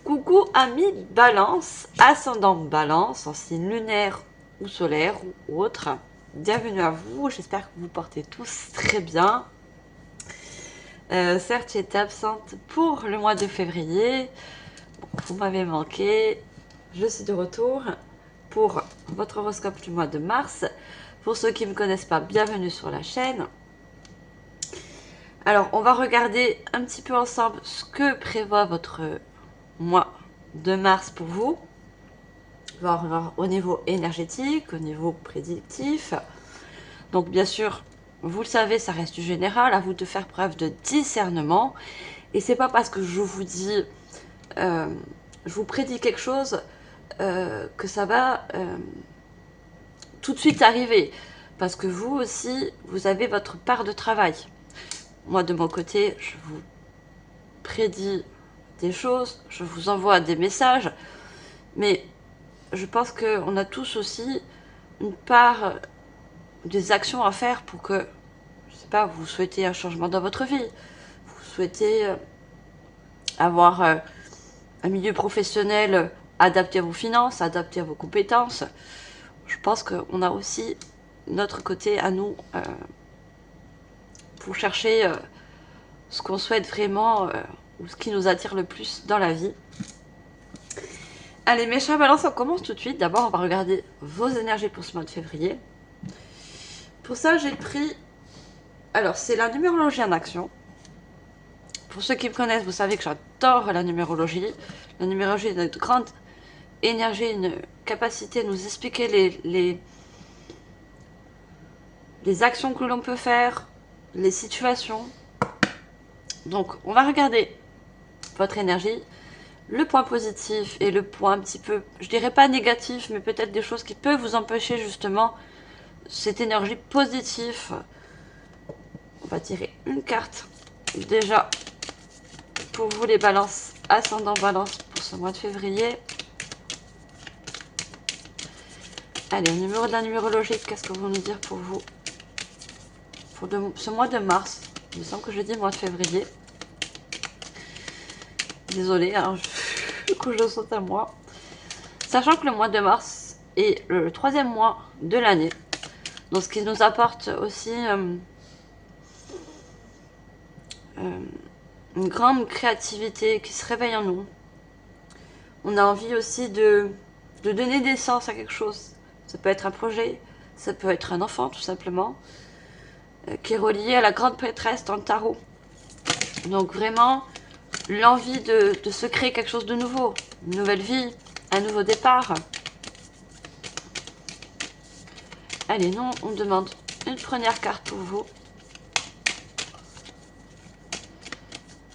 Coucou amis Balance, ascendant Balance, en signe lunaire ou solaire ou autre. Bienvenue à vous, j'espère que vous portez tous très bien. Certes, j'étais absente pour le mois de février. Bon, vous m'avez manqué. Je suis de retour pour votre horoscope du mois de mars. Pour ceux qui ne me connaissent pas, bienvenue sur la chaîne. Alors, on va regarder un petit peu ensemble ce que prévoit votre mois de mars pour vous. Voir au niveau énergétique, au niveau prédictif. Donc, bien sûr, vous le savez, ça reste du général, à vous de faire preuve de discernement. Et c'est pas parce que je vous dis, je vous prédis quelque chose que ça va tout de suite arriver. Parce que vous aussi, vous avez votre part de travail. Moi, de mon côté, je vous prédis des choses, je vous envoie des messages, mais je pense qu'on a tous aussi une part des actions à faire pour que, je sais pas, vous souhaitez un changement dans votre vie, vous souhaitez avoir un milieu professionnel adapté à vos finances, adapté à vos compétences. Je pense qu'on a aussi notre côté à nous pour chercher ce qu'on souhaite vraiment ou ce qui nous attire le plus dans la vie. Allez, mes chers balances, on commence tout de suite. D'abord, on va regarder vos énergies pour ce mois de février. Pour ça, j'ai pris... Alors, c'est la numérologie en action. Pour ceux qui me connaissent, vous savez que j'adore la numérologie. La numérologie est une grande énergie, une capacité de nous expliquer les actions que l'on peut faire, les situations. Donc, on va regarder votre énergie, le point positif et le point un petit peu, je dirais pas négatif, mais peut-être des choses qui peuvent vous empêcher justement cette énergie positive. On va tirer une carte déjà pour vous les balances, ascendant balance pour ce mois de février. Allez, au numéro de la numérologie, qu'est-ce que vous nous dire pour vous pour ce mois de mars? Il me semble que je dis mois de février. Désolée, hein, du coup je saute à moi. Sachant que le mois de mars est le troisième mois de l'année. Donc ce qui nous apporte aussi une grande créativité qui se réveille en nous. On a envie aussi de donner naissance à quelque chose. Ça peut être un projet, ça peut être un enfant tout simplement, qui est relié à la grande prêtresse dans le tarot. Donc vraiment, l'envie de se créer quelque chose de nouveau, une nouvelle vie, un nouveau départ. Allez, nous, on demande une première carte pour vous.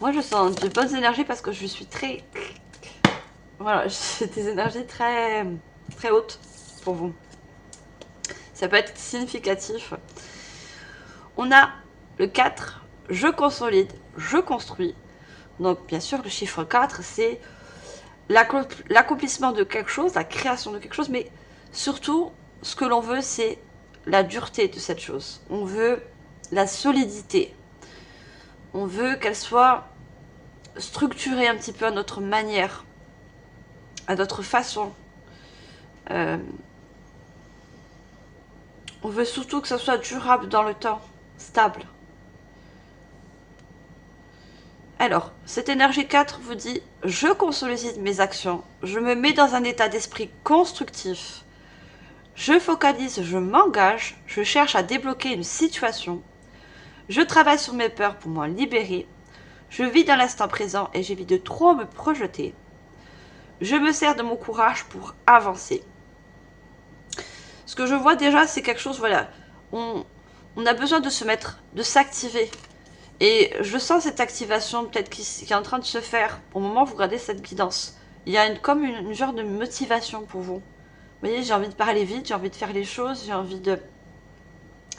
Moi, je sens de bonnes énergies parce que je suis très... Voilà, j'ai des énergies très hautes pour vous. Ça peut être significatif. On a le 4, je consolide, je construis. Donc, bien sûr, le chiffre 4, c'est l'accomplissement de quelque chose, la création de quelque chose, mais surtout, ce que l'on veut, c'est la dureté de cette chose. On veut la solidité. On veut qu'elle soit structurée un petit peu à notre manière, à notre façon. On veut surtout que ça soit durable dans le temps, stable. Alors, cette énergie 4 vous dit, je consolide mes actions, je me mets dans un état d'esprit constructif, je focalise, je m'engage, je cherche à débloquer une situation, je travaille sur mes peurs pour m'en libérer, je vis dans l'instant présent et j'évite de trop me projeter, je me sers de mon courage pour avancer. Ce que je vois déjà, c'est quelque chose, voilà, on a besoin de se mettre, de s'activer. Et je sens cette activation peut-être qui est en train de se faire au moment où vous regardez cette guidance. Il y a comme une genre de motivation pour vous. Vous voyez, j'ai envie de parler vite, j'ai envie de faire les choses, j'ai envie de...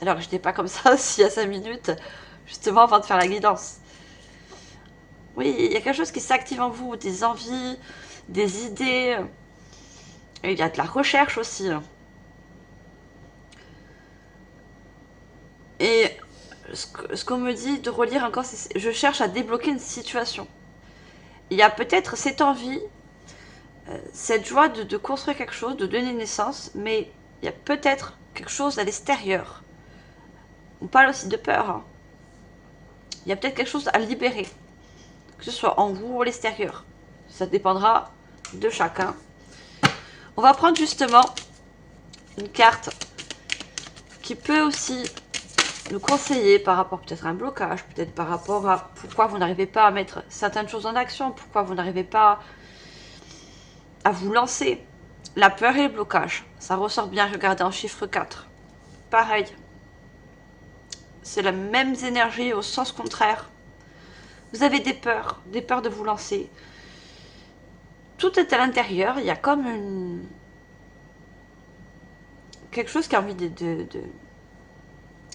Alors que je n'étais pas comme ça aussi il y a 5 minutes, justement avant de faire la guidance. Oui, il y a quelque chose qui s'active en vous, des envies, des idées. Et il y a de la recherche aussi. Et ce qu'on me dit de relire encore, c'est je cherche à débloquer une situation. Il y a peut-être cette envie cette joie de construire quelque chose, de donner naissance, mais il y a peut-être quelque chose à l'extérieur. On parle aussi de peur. Hein. Il y a peut-être quelque chose à libérer, que ce soit en vous ou à l'extérieur. Ça dépendra de chacun. On va prendre justement une carte qui peut aussi nous conseiller par rapport peut-être à un blocage, peut-être par rapport à pourquoi vous n'arrivez pas à mettre certaines choses en action, pourquoi vous n'arrivez pas à vous lancer. La peur et le blocage, ça ressort bien, regardez en chiffre 4. Pareil, c'est la même énergie au sens contraire. Vous avez des peurs de vous lancer. Tout est à l'intérieur, il y a comme quelque chose qui a envie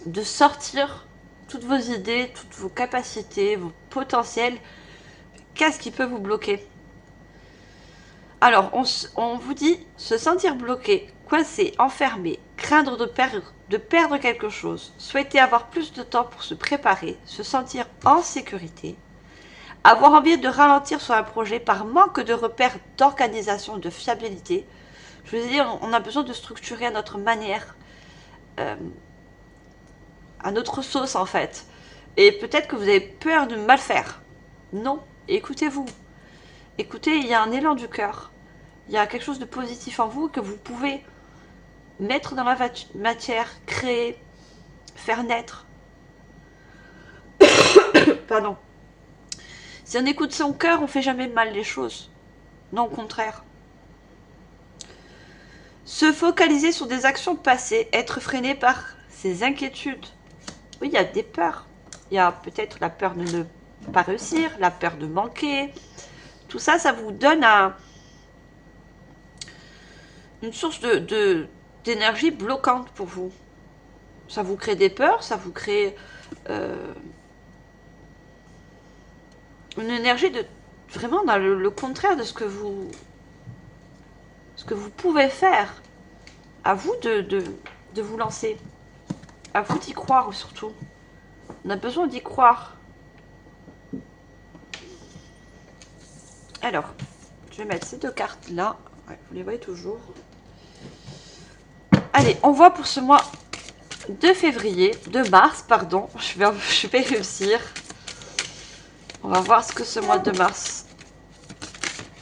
de sortir toutes vos idées, toutes vos capacités, vos potentiels. Qu'est-ce qui peut vous bloquer? Alors, on vous dit se sentir bloqué, coincé, enfermé, craindre de perdre quelque chose, souhaiter avoir plus de temps pour se préparer, se sentir en sécurité, avoir envie de ralentir sur un projet par manque de repères d'organisation, de fiabilité. Je veux dire, on a besoin de structurer à notre manière, à notre sauce en fait. Et peut-être que vous avez peur de mal faire. Non, écoutez-vous. Écoutez, il y a un élan du cœur. Il y a quelque chose de positif en vous que vous pouvez mettre dans la matière, créer, faire naître. Pardon. Si on écoute son cœur, on fait jamais mal les choses. Non, au contraire. Se focaliser sur des actions passées, être freiné par ses inquiétudes. Oui, il y a des peurs. Il y a peut-être la peur de ne pas réussir, la peur de manquer. Tout ça, ça vous donne une source d'énergie bloquante pour vous. Ça vous crée des peurs, ça vous crée une énergie de vraiment dans le contraire de ce que vous pouvez faire. À vous de vous lancer. À vous d'y croire surtout. On a besoin d'y croire. Alors, je vais mettre ces deux cartes là. Ouais, vous les voyez toujours. Allez, on voit pour ce mois de mars, pardon. Je vais réussir. On va voir ce que ce mois de mars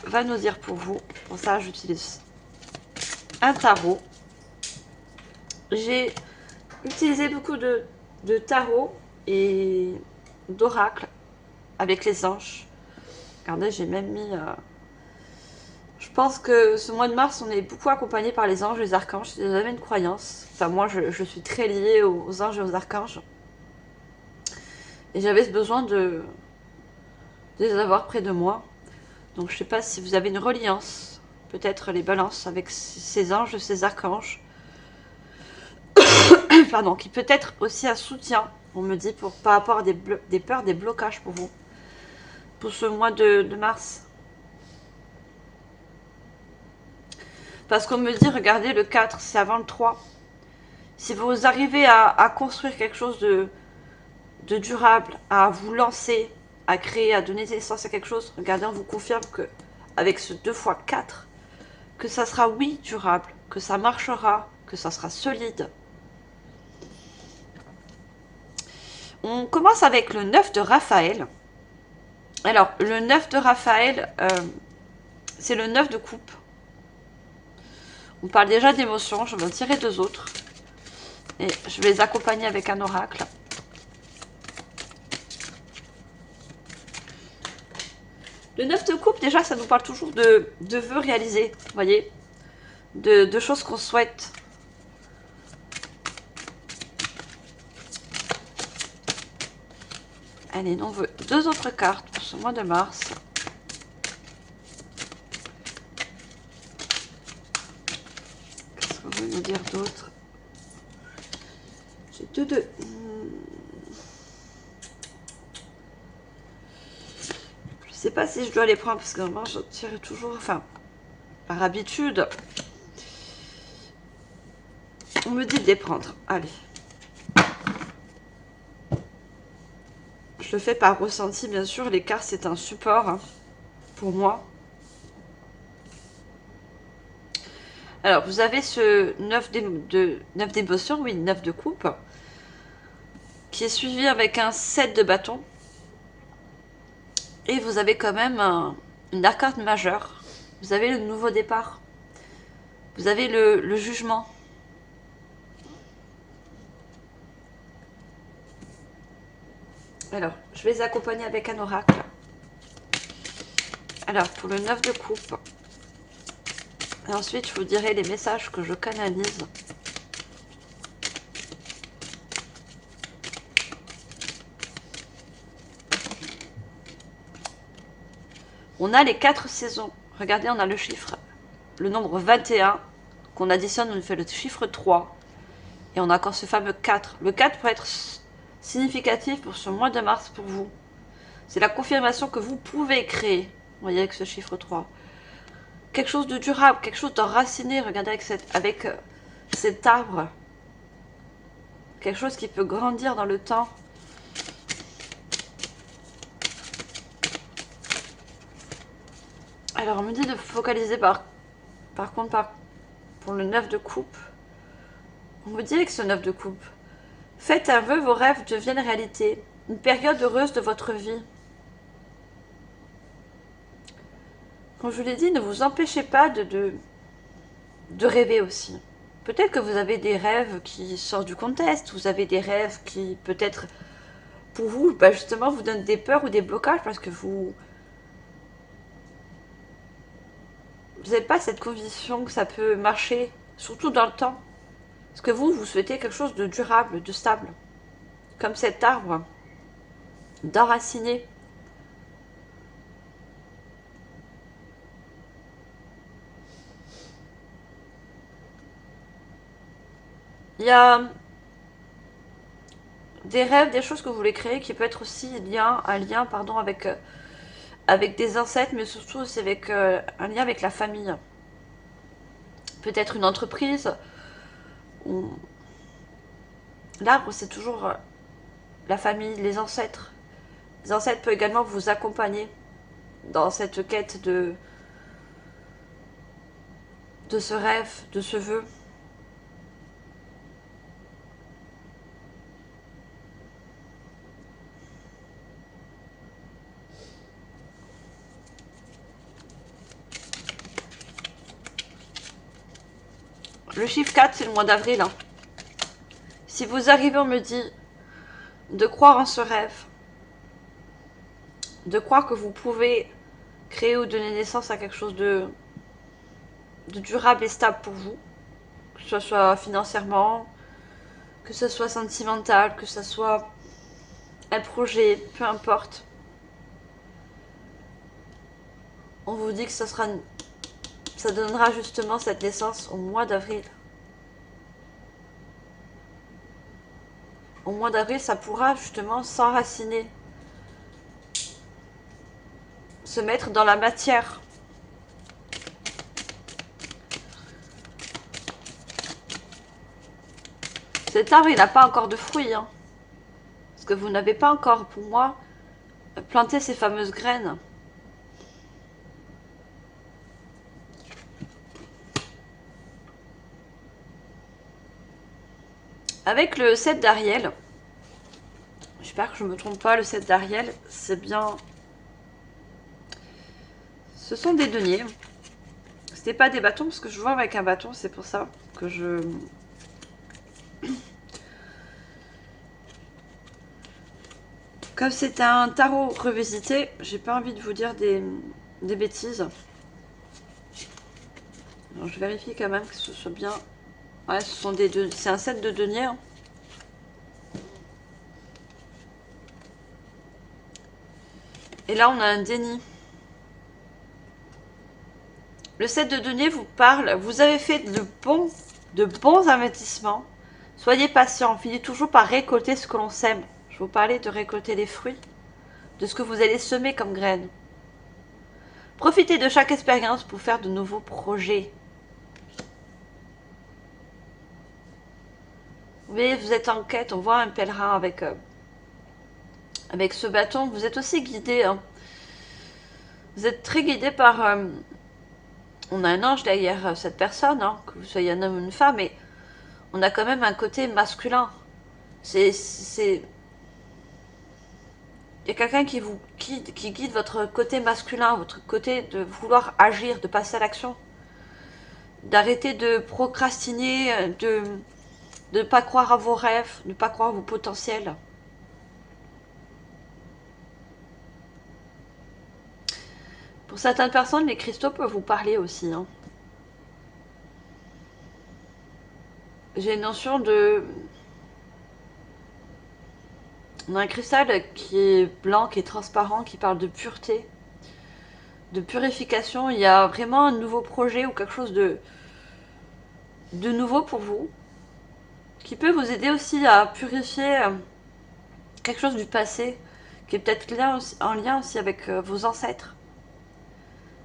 va nous dire pour vous. Pour ça, j'utilise un tarot. J'ai utilisé beaucoup de tarot et d'oracle avec les anges. Regardez, j'ai même mis... Je pense que ce mois de mars, on est beaucoup accompagné par les anges et les archanges. Si vous avez une croyance. Enfin, moi, je suis très liée aux anges et aux archanges. Et j'avais besoin de les avoir près de moi. Donc, je ne sais pas si vous avez une reliance. Peut-être les balances avec ces anges, ces archanges. Pardon, qui peut être aussi un soutien, on me dit, par rapport à des peurs, des blocages pour vous. Pour ce mois de mars. Parce qu'on me dit, regardez, le 4, c'est avant le 3. Si vous arrivez à construire quelque chose de durable, à vous lancer, à créer, à donner naissance à quelque chose, regardez, on vous confirme que avec ce 2 x 4, que ça sera, oui, durable, que ça marchera, que ça sera solide. On commence avec le 9 de Raphaël. Alors, le 9 de Raphaël, c'est le 9 de coupe. On parle déjà d'émotions, je vais en tirer deux autres. Et je vais les accompagner avec un oracle. Le 9 de coupe, déjà, ça nous parle toujours de vœux réalisés, vous voyez, de choses qu'on souhaite. Allez, on veut deux autres cartes pour ce mois de mars. Qu'est-ce qu'on veut nous dire d'autre? J'ai deux. Je sais pas si je dois les prendre parce que moi je tire toujours, enfin, par habitude. On me dit de les prendre. Allez. Je le fais par ressenti, bien sûr. Les cartes, c'est un support hein, pour moi. Alors, vous avez ce 9 d'émotion, oui, 9 de coupe, qui est suivi avec un 7 de bâton. Et vous avez quand même une arcade majeure. Vous avez le nouveau départ. Vous avez le jugement. Alors, je vais les accompagner avec un oracle. Alors, pour le 9 de coupe. Et ensuite, je vous dirai les messages que je canalise. On a les 4 saisons. Regardez, on a le chiffre. Le nombre 21 qu'on additionne, on fait le chiffre 3. Et on a encore ce fameux 4. Le 4 peut être significatif pour ce mois de mars pour vous. C'est la confirmation que vous pouvez créer. Vous voyez avec ce chiffre 3. Quelque chose de durable, quelque chose d'enraciné. Regardez avec cet arbre. Quelque chose qui peut grandir dans le temps. Alors on me dit de focaliser par contre pour le 9 de coupe. On me dit avec ce 9 de coupe. Faites un vœu, vos rêves deviennent réalité. Une période heureuse de votre vie. Comme je vous l'ai dit, ne vous empêchez pas de rêver aussi. Peut-être que vous avez des rêves qui sortent du contexte, vous avez des rêves qui peut-être pour vous, bah justement, vous donnent des peurs ou des blocages parce que vous n'avez pas cette conviction que ça peut marcher, surtout dans le temps. Parce que vous souhaitez quelque chose de durable, de stable. Comme cet arbre, d'enraciné. Il y a des rêves, des choses que vous voulez créer qui peut être aussi un lien pardon, avec des ancêtres, mais surtout aussi avec un lien avec la famille. Peut-être une entreprise. L'arbre, c'est toujours la famille, les ancêtres. Les ancêtres peuvent également vous accompagner dans cette quête de ce rêve, de ce vœu. Le chiffre 4, c'est le mois d'avril. Hein. Si vous arrivez, on me dit, de croire en ce rêve, de croire que vous pouvez créer ou donner naissance à quelque chose de durable et stable pour vous, que ce soit financièrement, que ce soit sentimental, que ce soit un projet, peu importe. On vous dit que ça donnera justement cette naissance au mois d'avril. Au mois d'avril, ça pourra justement s'enraciner, se mettre dans la matière. Cet arbre, il n'a pas encore de fruits. Hein, parce que vous n'avez pas encore, pour moi, planté ces fameuses graines. Avec le 7 d'Ariel, j'espère que je ne me trompe pas, le 7 d'Ariel, c'est bien... Ce sont des deniers. C'était pas des bâtons, parce que je vois avec un bâton, c'est pour ça que je... Comme c'est un tarot revisité, j'ai pas envie de vous dire des bêtises. Alors, je vérifie quand même que ce soit bien... Ouais, ce sont c'est un set de deniers. Hein. Et là, on a un déni. Le set de deniers vous parle. Vous avez fait de bons investissements. Soyez patient. Finissez toujours par récolter ce que l'on sème. Je vous parlais de récolter les fruits de ce que vous allez semer comme graines. Profitez de chaque expérience pour faire de nouveaux projets. Vous voyez, vous êtes en quête. On voit un pèlerin avec ce bâton. Vous êtes aussi guidé. Hein. Vous êtes très guidé par On a un ange derrière cette personne, hein, que vous soyez un homme ou une femme, mais on a quand même un côté masculin. Il y a quelqu'un qui guide votre côté masculin, votre côté de vouloir agir, de passer à l'action. D'arrêter de procrastiner, de ne pas croire à vos rêves, de ne pas croire à vos potentiels. Pour certaines personnes, les cristaux peuvent vous parler aussi, hein. J'ai une notion de... On a un cristal qui est blanc, qui est transparent, qui parle de pureté, de purification. Il y a vraiment un nouveau projet ou quelque chose de nouveau pour vous, qui peut vous aider aussi à purifier quelque chose du passé, qui est peut-être en lien aussi avec vos ancêtres.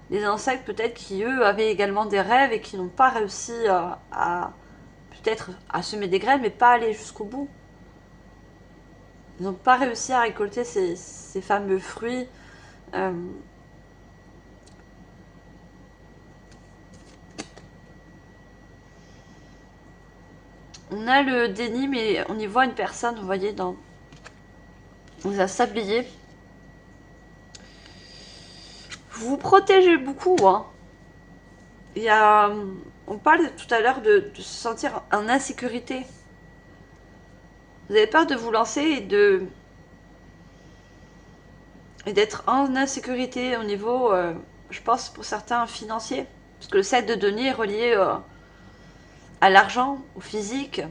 Des ancêtres peut-être qui, eux, avaient également des rêves et qui n'ont pas réussi à peut-être à semer des graines, mais pas aller jusqu'au bout. Ils n'ont pas réussi à récolter ces fameux fruits. On a le déni, mais on y voit une personne, vous voyez, dans un sablier. Vous vous protégez beaucoup, hein. Il y a, on parle tout à l'heure de se sentir en insécurité. Vous avez peur de vous lancer et d'être en insécurité au niveau, je pense pour certains, financier. Parce que le 7 de denier est relié à l'argent, au physique.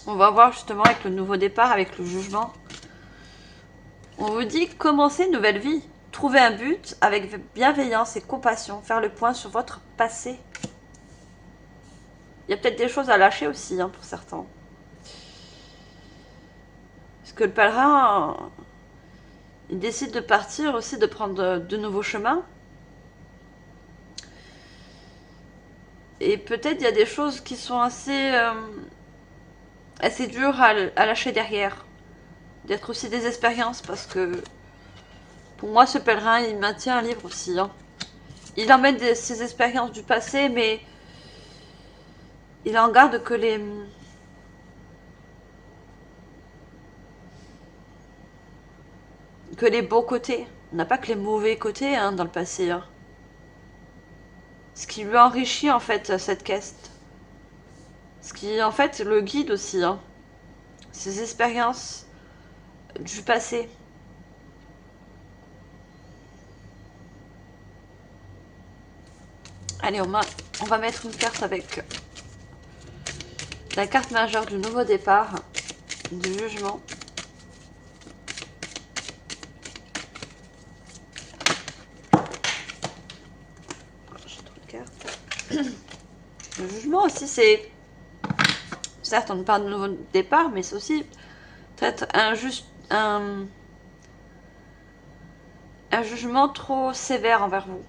On va voir justement avec le nouveau départ, avec le jugement. On vous dit commencer une nouvelle vie. Trouver un but avec bienveillance et compassion. Faire le point sur votre passé. Il y a peut-être des choses à lâcher aussi, hein, pour certains. Parce que le pèlerin, il décide de partir aussi, de prendre de nouveaux chemins. Et peut-être il y a des choses qui sont assez dures à lâcher derrière. D'être aussi des expériences, parce que pour moi, ce pèlerin, il maintient un livre aussi, hein. Il emmène ses expériences du passé, mais il en garde que les bons côtés. On n'a pas que les mauvais côtés, hein, dans le passé, hein. Ce qui lui enrichit en fait cette quête. Ce qui en fait le guide aussi, hein. Ses expériences du passé. Allez, on va mettre une carte avec la carte majeure du nouveau départ, du jugement. Le jugement aussi, c'est... Certes, on parle de nouveau départ, mais c'est aussi peut-être un jugement trop sévère envers vous.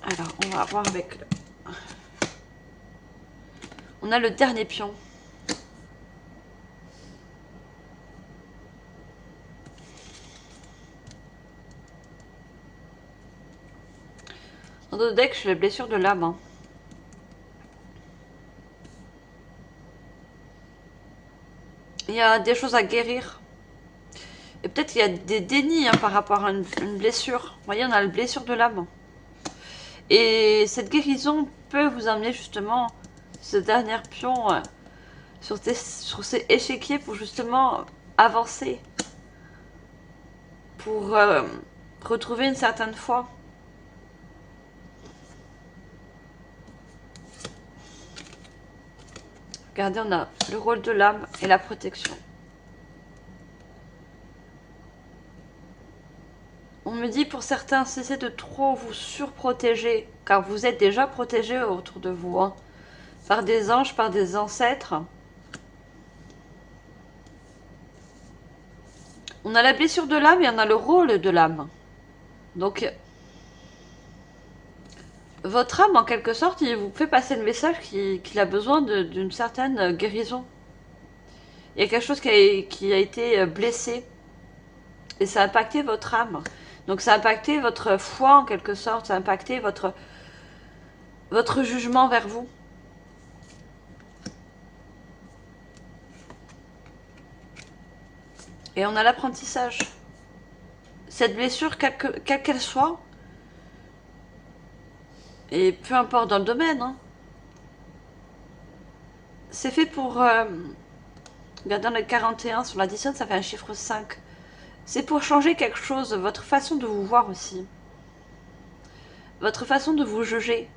Alors, on va voir avec... On a le dernier pion. Dans notre deck, je les blessures de l'âme, hein. Il y a des choses à guérir. Et peut-être qu'il y a des dénis, hein, par rapport à une blessure. Vous voyez, on a la blessure de l'âme. Et cette guérison peut vous amener justement ce dernier pion sur ces échiquiers pour justement avancer. Pour retrouver une certaine foi. Regardez, on a le rôle de l'âme et la protection. On me dit pour certains, cessez de trop vous surprotéger, car vous êtes déjà protégé autour de vous, hein, par des anges, par des ancêtres. On a la blessure de l'âme et on a le rôle de l'âme. Donc, votre âme, en quelque sorte, il vous fait passer le message qu'il a besoin d'une certaine guérison. Il y a quelque chose qui a été blessé. Et ça a impacté votre âme. Donc ça a impacté votre foi, en quelque sorte. Ça a impacté votre jugement vers vous. Et on a l'apprentissage. Cette blessure, quelle qu'elle soit, et peu importe dans le domaine, hein, c'est fait pour... regardez, dans le 41, sur l'addition, ça fait un chiffre 5. C'est pour changer quelque chose, votre façon de vous voir aussi. Votre façon de vous juger.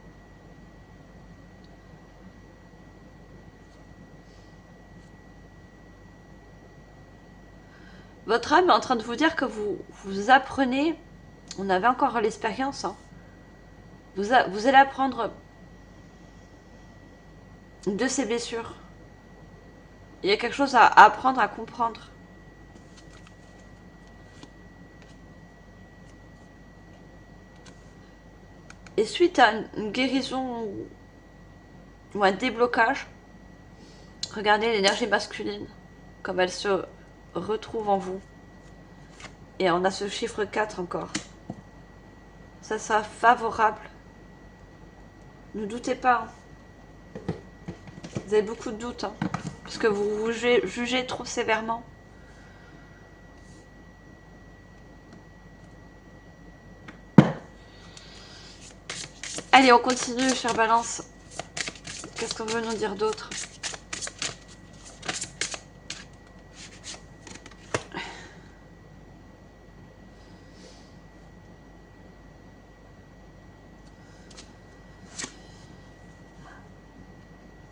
Votre âme est en train de vous dire que vous apprenez, on avait encore l'expérience, hein, vous allez apprendre de ces blessures. Il y a quelque chose à apprendre, à comprendre. Et suite à une guérison ou un déblocage, regardez l'énergie masculine, comme elle se retrouve en vous. Et on a ce chiffre 4 encore. Ça sera favorable. Ne doutez pas. Vous avez beaucoup de doutes, hein, parce que vous vous jugez trop sévèrement. Allez, on continue, chère Balance. Qu'est-ce qu'on veut nous dire d'autre?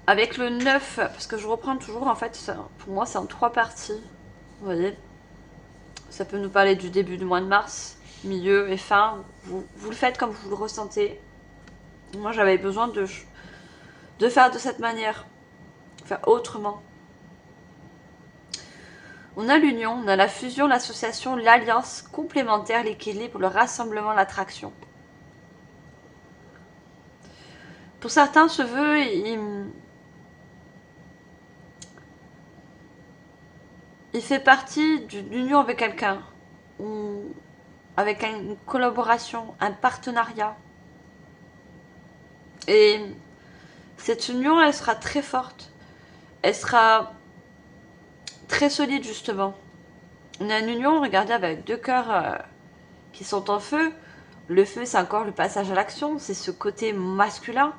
Avec le 9, parce que je reprends toujours, en fait, pour moi, c'est en 3 parties. Vous voyez? Ça peut nous parler du début du mois de mars, milieu et fin. Vous le faites comme vous le ressentez. Moi, j'avais besoin de faire de cette manière. Faire autrement. On a l'union, on a la fusion, l'association, l'alliance complémentaire, l'équilibre, le rassemblement, l'attraction. Pour certains, ce vœu, il fait partie d'une union avec quelqu'un, ou avec une collaboration, un partenariat. Et cette union, elle sera très forte. Elle sera très solide, justement. On a une union, regardez, avec 2 cœurs qui sont en feu. Le feu, c'est encore le passage à l'action, c'est ce côté masculin.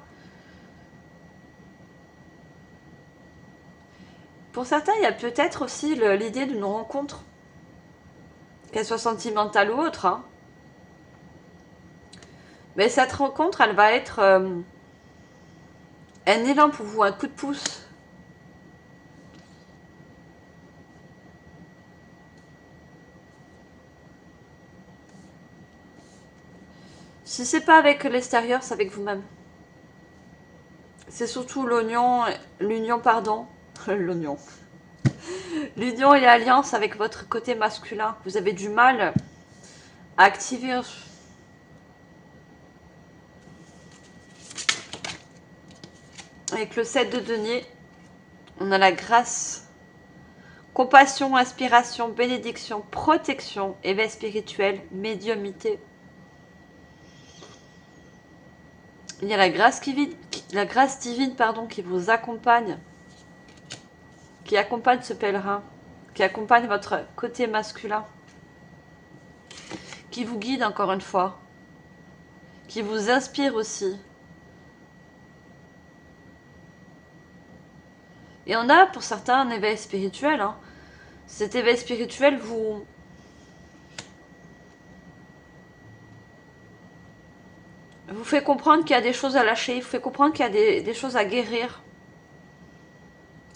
Pour certains, il y a peut-être aussi l'idée d'une rencontre, qu'elle soit sentimentale ou autre, hein. Mais cette rencontre, elle va être un élan pour vous, un coup de pouce. Si c'est pas avec l'extérieur, c'est avec vous-même. C'est surtout l'union, pardon, l'union et l'alliance avec votre côté masculin. Vous avez du mal à activer. Avec le 7 de denier, on a la grâce, compassion, inspiration, bénédiction, protection, éveil spirituel, médiumnité. Il y a la grâce divine, pardon, qui vous accompagne, qui accompagne ce pèlerin, qui accompagne votre côté masculin, qui vous guide encore une fois, qui vous inspire aussi. Et on a pour certains un éveil spirituel, hein. Cet éveil spirituel vous fait comprendre qu'il y a des choses à lâcher, vous fait comprendre qu'il y a des choses à guérir.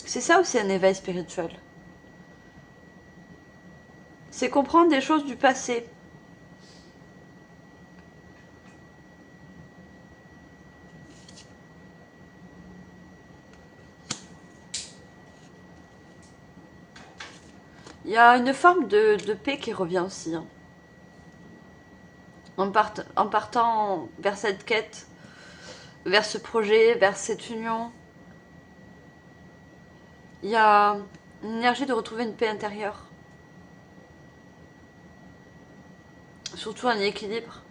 C'est ça aussi un éveil spirituel. C'est comprendre des choses du passé. Il y a une forme de paix qui revient aussi, hein. En partant vers cette quête vers ce projet, vers cette union. Il y a une énergie de retrouver une paix intérieure. Surtout un équilibre.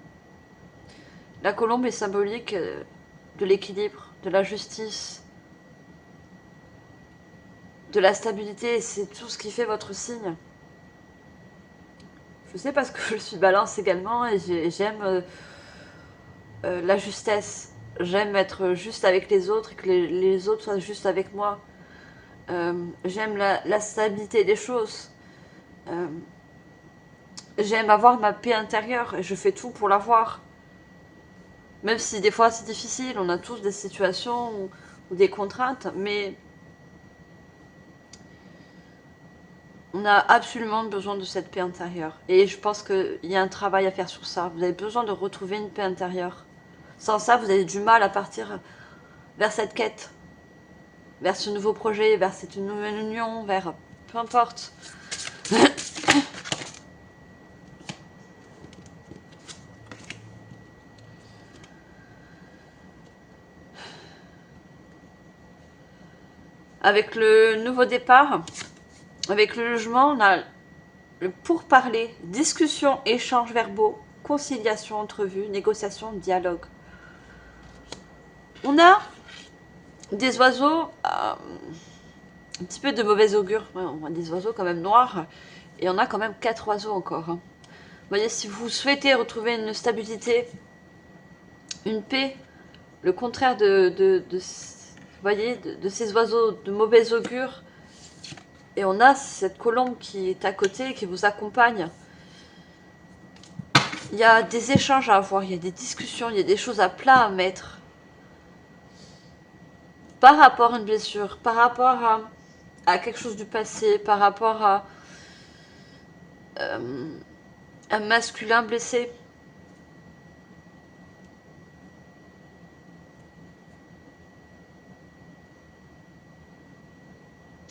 La colombe est symbolique de l'équilibre, de la justice, de la stabilité. C'est tout ce qui fait votre signe. Je sais parce que je suis balance également et j'aime la justesse. J'aime être juste avec les autres et que les autres soient juste avec moi. J'aime la stabilité des choses. J'aime avoir ma paix intérieure et je fais tout pour l'avoir. Même si des fois c'est difficile, on a tous des situations ou des contraintes, mais on a absolument besoin de cette paix intérieure. Et je pense qu'il y a un travail à faire sur ça. Vous avez besoin de retrouver une paix intérieure. Sans ça, vous avez du mal à partir vers cette quête, vers ce nouveau projet, vers cette nouvelle union, vers peu importe. Avec le nouveau départ, avec le jugement, on a le pourparler, discussion, échanges verbaux, conciliation, entrevue, négociation, dialogue. On a des oiseaux, un petit peu de mauvais augure. Ouais, on a des oiseaux quand même noirs. Et on a quand même 4 oiseaux encore. Hein. Vous voyez, si vous souhaitez retrouver une stabilité, une paix, le contraire vous voyez, de ces oiseaux de mauvais augure. Et on a cette colombe qui est à côté, qui vous accompagne. Il y a des échanges à avoir, il y a des discussions, il y a des choses à plat à mettre. Par rapport à une blessure, par rapport à quelque chose du passé, par rapport à un masculin blessé.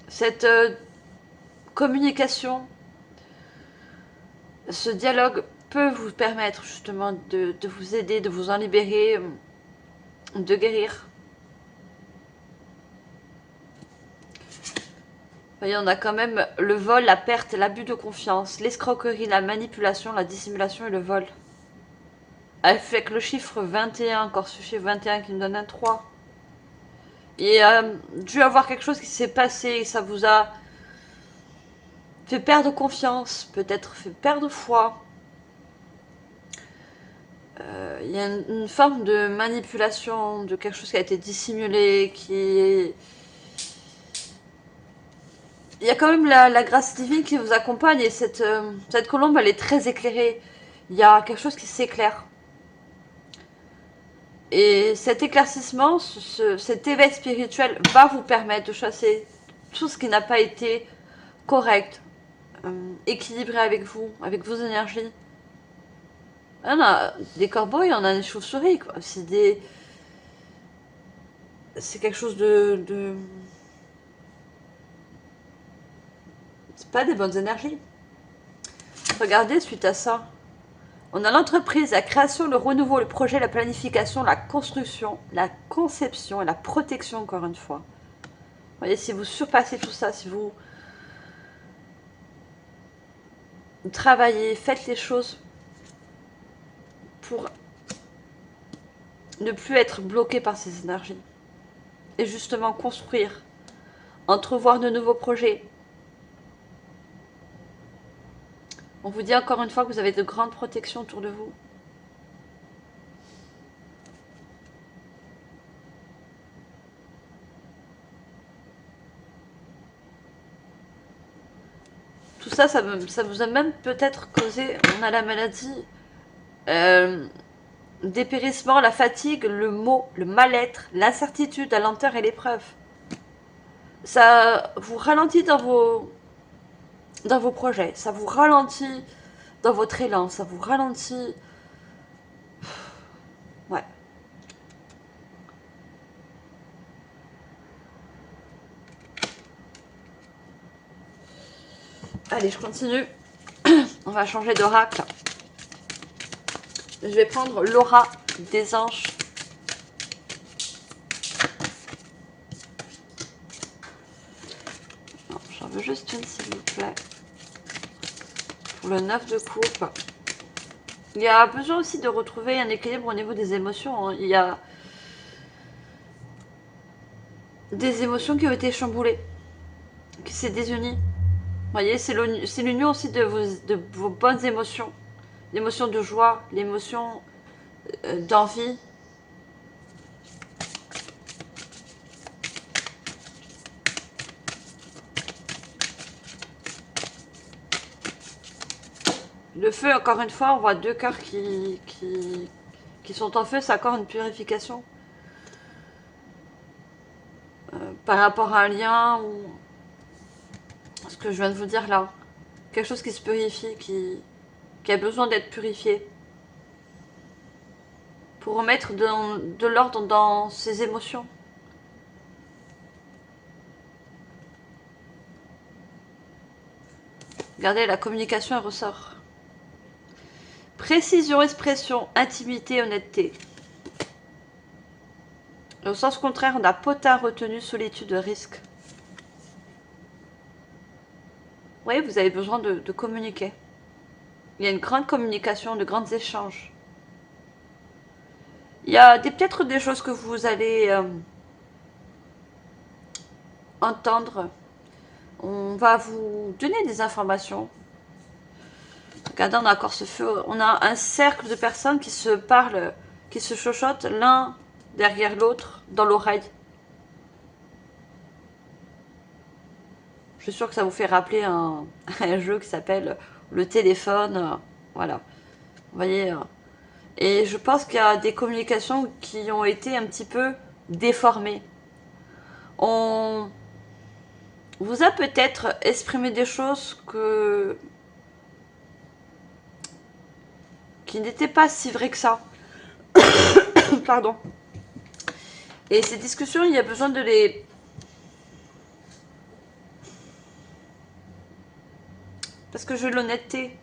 Cette communication, ce dialogue peut vous permettre justement de vous aider, de vous en libérer, de guérir. Vous voyez, on a quand même le vol, la perte, l'abus de confiance, l'escroquerie, la manipulation, la dissimulation et le vol. Avec le chiffre 21, encore ce chiffre 21 qui nous donne un 3. Et dû avoir quelque chose qui s'est passé, ça vous a fait perdre confiance, peut-être fait perdre foi. Il y a une forme de manipulation, de quelque chose qui a été dissimulé, qui... Il y a quand même la grâce divine qui vous accompagne et cette colombe, elle est très éclairée. Il y a quelque chose qui s'éclaire. Et cet éclaircissement, cet éveil spirituel va vous permettre de chasser tout ce qui n'a pas été correct, équilibré avec vous, avec vos énergies. Il y en a des corbeaux, il y en a des chauves-souris, quoi. C'est quelque chose de... C'est pas des bonnes énergies. Regardez, suite à ça, on a l'entreprise, la création, le renouveau, le projet, la planification, la construction, la conception et la protection, encore une fois. Vous voyez, si vous surpassez tout ça, si vous travaillez, faites les choses pour ne plus être bloqué par ces énergies. Et justement construire, entrevoir de nouveaux projets. On vous dit encore une fois que vous avez de grandes protections autour de vous. Tout ça, ça vous a même peut-être causé, on a la maladie, dépérissement, la fatigue, le mot, le mal-être, l'incertitude, la lenteur et l'épreuve. Ça vous ralentit dans vos projets, ça vous ralentit dans votre élan, ça vous ralentit. Ouais. Allez, je continue. On va changer d'oracle. Je vais prendre l'aura des anges. juste une, s'il vous plaît. Pour le 9 de coupe. Il y a besoin aussi de retrouver un équilibre au niveau des émotions. Hein. Il y a des émotions qui ont été chamboulées, qui s'est désunies. Vous voyez, c'est l'union aussi de vos bonnes émotions. L'émotion de joie, l'émotion d'envie. Le feu, encore une fois, on voit deux cœurs qui sont en feu, c'est encore une purification. Par rapport à un lien ou ce que je viens de vous dire là. Quelque chose qui se purifie, qui a besoin d'être purifié. Pour remettre de l'ordre dans ses émotions. Regardez, la communication, elle ressort. Précision, expression, intimité, honnêteté. Et au sens contraire, on a potin, retenue, solitude, risque. Vous voyez, vous avez besoin de communiquer. Il y a une grande communication, de grands échanges. Il y a peut-être des choses que vous allez entendre. On va vous donner des informations. Regardez, on a encore ce feu. On a un cercle de personnes qui se parlent, qui se chuchotent l'un derrière l'autre dans l'oreille. Je suis sûre que ça vous fait rappeler un jeu qui s'appelle le téléphone. Voilà. Vous voyez. Et je pense qu'il y a des communications qui ont été un petit peu déformées. On vous a peut-être exprimé des choses qui n'étaient pas si vraies que ça. Pardon. Et ces discussions, il y a besoin de les... Parce que je veux l'honnêteté.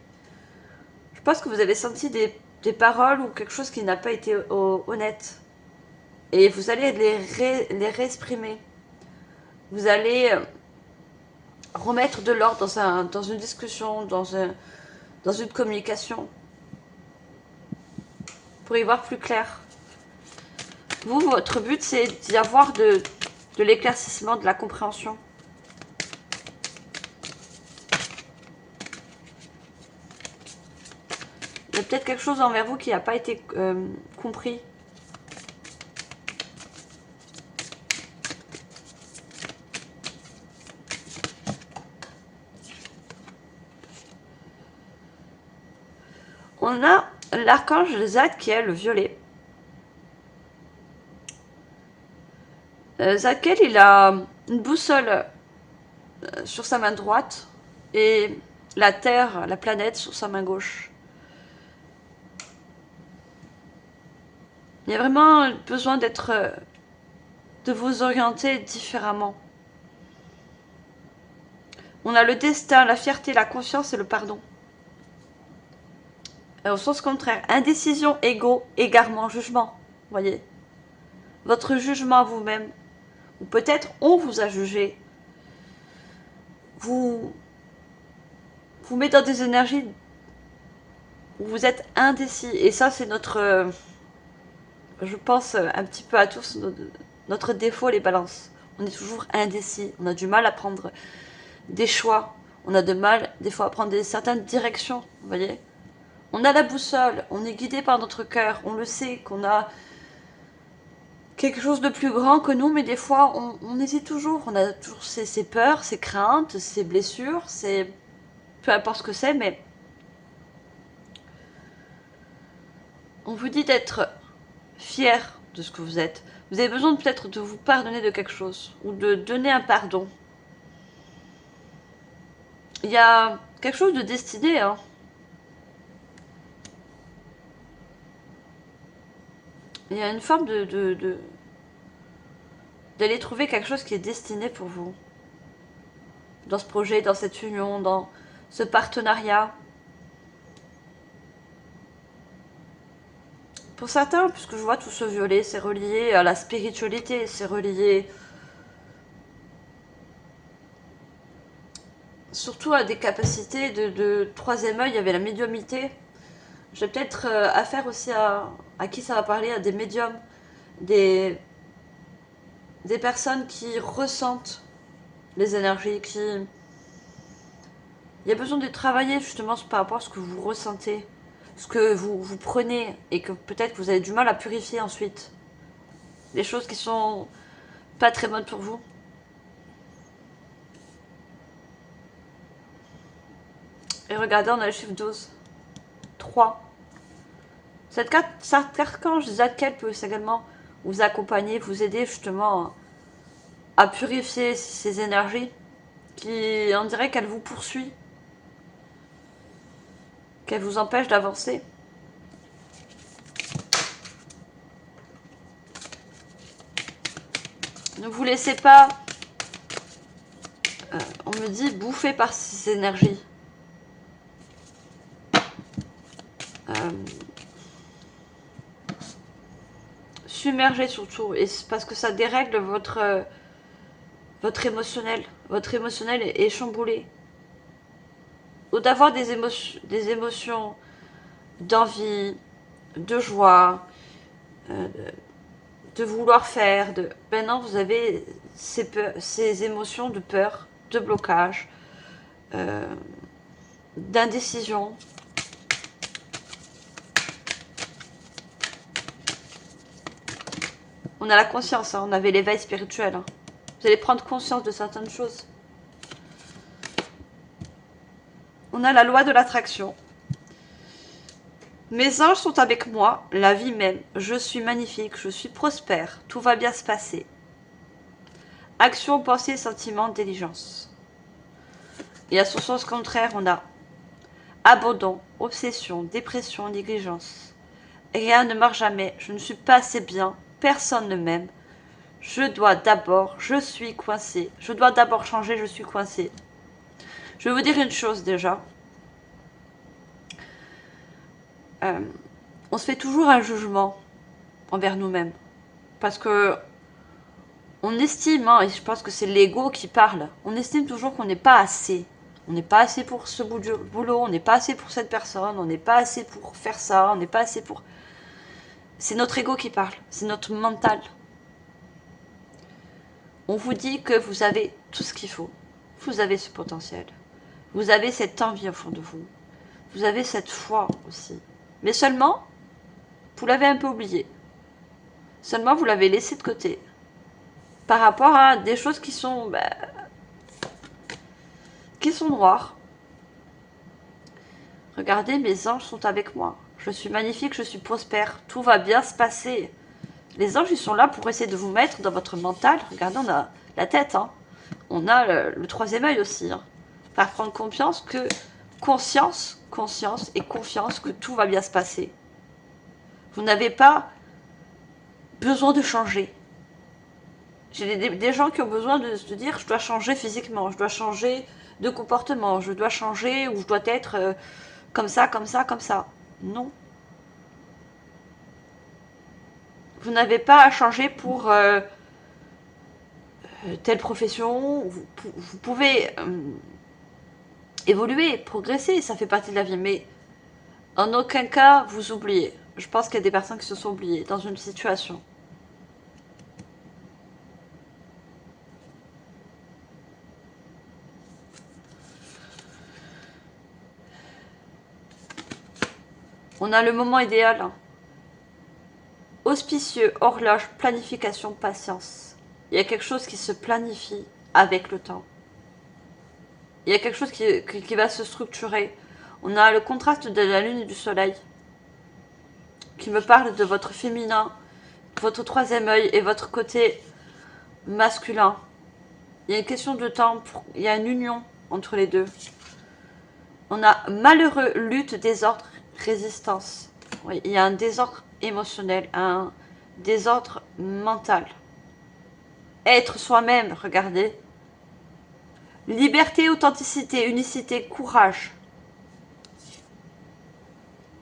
Je pense que vous avez senti des paroles ou quelque chose qui n'a pas été honnête. Et vous allez les réexprimer. Vous allez remettre de l'ordre dans une discussion, dans une communication. Pour y voir plus clair. Vous, votre but, c'est d'y avoir de l'éclaircissement, de la compréhension. Il y a peut-être quelque chose envers vous qui n'a pas été compris. On a l'archange Zadkiel qui est le violet. Zadkiel, il a une boussole sur sa main droite et la Terre, la planète, sur sa main gauche. Il y a vraiment besoin de vous orienter différemment. On a le destin, la fierté, la conscience et le pardon. Et au sens contraire, indécision, ego, égarement, jugement. Voyez, votre jugement à vous-même, ou peut-être on vous a jugé, vous met dans des énergies où vous êtes indécis. Et ça, c'est notre, je pense, un petit peu à tous, notre défaut, les balances. On est toujours indécis, on a du mal à prendre des choix, on a de mal des fois à prendre certaines directions, vous voyez. On a la boussole, on est guidé par notre cœur, on le sait qu'on a quelque chose de plus grand que nous, mais des fois on hésite toujours, on a toujours ses peurs, ses craintes, ses blessures, peu importe ce que c'est, mais on vous dit d'être fier de ce que vous êtes. Vous avez besoin peut-être de vous pardonner de quelque chose, ou de donner un pardon. Il y a quelque chose de destiné, hein. Il y a une forme d'aller trouver quelque chose qui est destiné pour vous. Dans ce projet, dans cette union, dans ce partenariat. Pour certains, puisque je vois tout ce violet, c'est relié à la spiritualité, c'est relié surtout à des capacités de troisième œil. Il y avait la médiumnité. J'ai peut-être affaire aussi à qui ça va parler, à des médiums, des personnes qui ressentent les énergies, qui... Il y a besoin de travailler justement par rapport à ce que vous ressentez, ce que vous prenez, et que peut-être que vous avez du mal à purifier ensuite. Les choses qui sont pas très bonnes pour vous. Et regardez, on a le chiffre 12. 3. Cette carte archange Zadkiel peut également vous accompagner, vous aider justement à purifier ces énergies qui, on dirait qu'elles vous poursuivent, qu'elles vous empêchent d'avancer. Ne vous laissez pas, on me dit, bouffer par ces énergies. Submerger surtout, et parce que ça dérègle votre émotionnel. Votre émotionnel est chamboulé. Ou d'avoir des émotions d'envie, de joie, de vouloir faire. Maintenant, vous avez ces émotions de peur, de blocage, d'indécision. On a la conscience, hein, on avait l'éveil spirituel. Hein. Vous allez prendre conscience de certaines choses. On a la loi de l'attraction. Mes anges sont avec moi, la vie même. Je suis magnifique, je suis prospère, tout va bien se passer. Action, pensée, sentiment, diligence. Et à son sens contraire, on a abandon, obsession, dépression, négligence. Rien ne marche jamais, je ne suis pas assez bien, personne ne m'aime. Je suis coincé. Je dois d'abord changer, je suis coincé. Je vais vous dire une chose déjà. On se fait toujours un jugement envers nous-mêmes. Parce que on estime, hein, et je pense que c'est l'ego qui parle, on estime toujours qu'on n'est pas assez. On n'est pas assez pour ce boulot, on n'est pas assez pour cette personne, on n'est pas assez pour faire ça, on n'est pas assez pour... C'est notre ego qui parle, c'est notre mental. On vous dit que vous avez tout ce qu'il faut. Vous avez ce potentiel. Vous avez cette envie au fond de vous. Vous avez cette foi aussi. Mais seulement, vous l'avez un peu oublié. Seulement, vous l'avez laissé de côté. Par rapport à des choses qui sont noires. Regardez, mes anges sont avec moi. Je suis magnifique, je suis prospère. Tout va bien se passer. Les anges, ils sont là pour essayer de vous mettre dans votre mental. Regardez, on a la tête, hein. On a le troisième œil aussi. Hein. Faire prendre conscience et confiance que tout va bien se passer. Vous n'avez pas besoin de changer. J'ai des gens qui ont besoin de se dire je dois changer physiquement, je dois changer de comportement, je dois changer ou je dois être comme ça, comme ça, comme ça. Non. Vous n'avez pas à changer pour telle profession. Vous pouvez évoluer, progresser, ça fait partie de la vie, mais en aucun cas vous oubliez. Je pense qu'il y a des personnes qui se sont oubliées dans une situation. On a le moment idéal. Hein. Auspicieux, horloge, planification, patience. Il y a quelque chose qui se planifie avec le temps. Il y a quelque chose qui va se structurer. On a le contraste de la lune et du soleil qui me parle de votre féminin, votre troisième œil et votre côté masculin. Il y a une question de temps, il y a une union entre les deux. On a malheureux, lutte, désordre, résistance. Oui, il y a un désordre émotionnel, un désordre mental. Être soi-même, regardez. Liberté, authenticité, unicité, courage.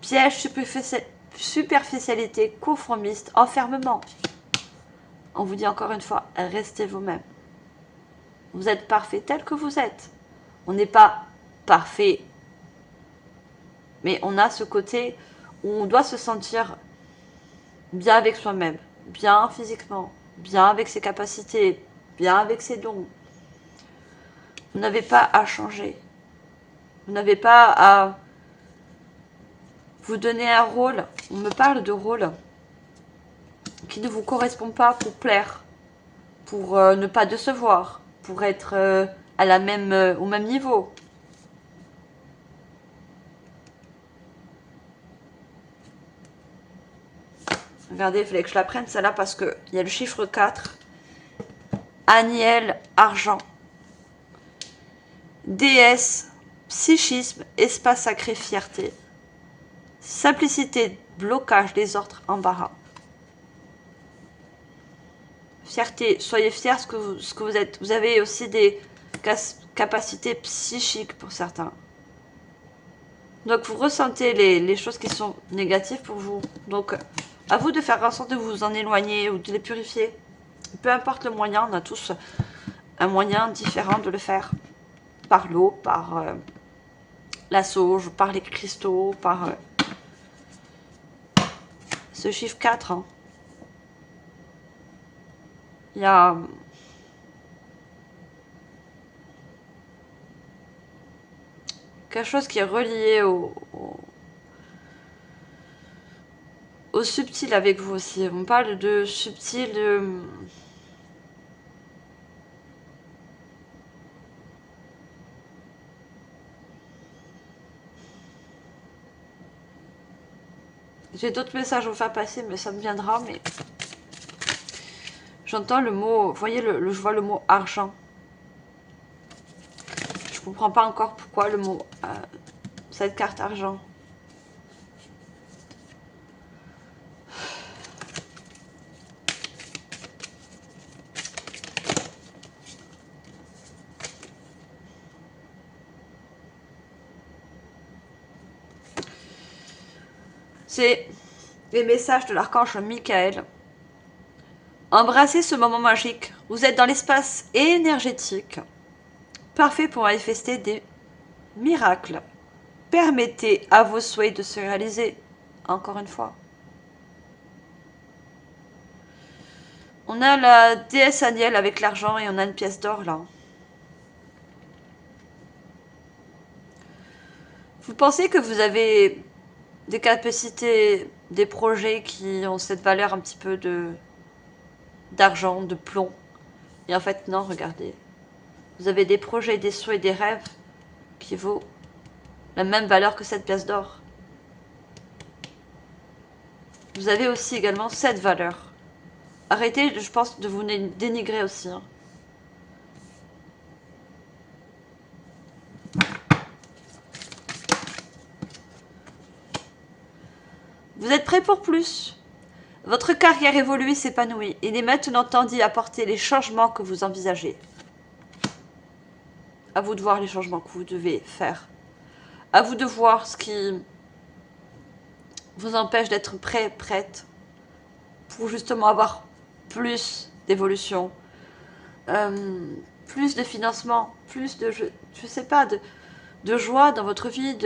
Piège, superficialité, conformiste, enfermement. On vous dit encore une fois, restez vous-même. Vous êtes parfait tel que vous êtes. On n'est pas parfait. Mais on a ce côté où on doit se sentir bien avec soi-même, bien physiquement, bien avec ses capacités, bien avec ses dons. Vous n'avez pas à changer. Vous n'avez pas à vous donner un rôle. On me parle de rôle qui ne vous correspond pas pour plaire, pour ne pas décevoir, pour être à la même, au même niveau. Regardez, il fallait que je la prenne celle-là parce qu'il y a le chiffre 4. Aniel, argent. Déesse, psychisme, espace sacré, fierté. Simplicité, blocage, désordre, embarras. Fierté, soyez fiers ce que vous êtes. Vous avez aussi des capacités psychiques pour certains. Donc vous ressentez les choses qui sont négatives pour vous. Donc à vous de faire en sorte de vous en éloigner ou de les purifier. Peu importe le moyen, on a tous un moyen différent de le faire. Par l'eau, par la sauge, par les cristaux, par ce chiffre 4. Hein. Il y a quelque chose qui est relié au subtil avec vous aussi. On parle de subtil. J'ai d'autres messages à vous faire passer, mais ça me viendra. Mais j'entends le mot. Vous voyez, je vois le mot argent. Je comprends pas encore pourquoi le mot. Cette carte argent. C'est les messages de l'archange Michael. Embrassez ce moment magique. Vous êtes dans l'espace énergétique, parfait pour manifester des miracles. Permettez à vos souhaits de se réaliser. Encore une fois. On a la déesse Aniel avec l'argent et on a une pièce d'or là. Vous pensez que vous avez des capacités, des projets qui ont cette valeur un petit peu d'argent, de plomb. Et en fait, non, regardez. Vous avez des projets, des souhaits, des rêves qui vaut la même valeur que cette pièce d'or. Vous avez aussi également cette valeur. Arrêtez, je pense, de vous dénigrer aussi. Hein. Vous êtes prêts pour plus? Votre carrière évolue, s'épanouit. Il est maintenant temps d'y apporter les changements que vous envisagez. À vous de voir les changements que vous devez faire. À vous de voir ce qui vous empêche d'être prêt, prête, pour justement avoir plus d'évolution, plus de financement, plus de, je sais pas, de joie dans votre vie.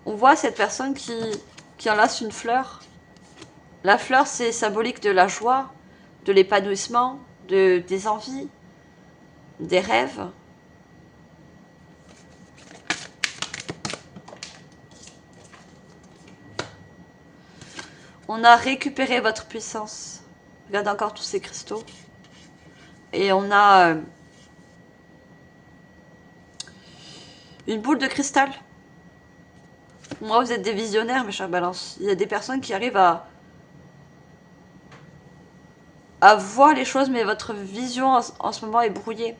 On voit cette personne qui enlace une fleur. La fleur, c'est symbolique de la joie, de l'épanouissement, des envies, des rêves. On a récupéré votre puissance. Regardez encore tous ces cristaux. Et on a une boule de cristal. Moi, vous êtes des visionnaires, mes chers balances. Il y a des personnes qui arrivent à voir les choses, mais votre vision en ce moment est brouillée.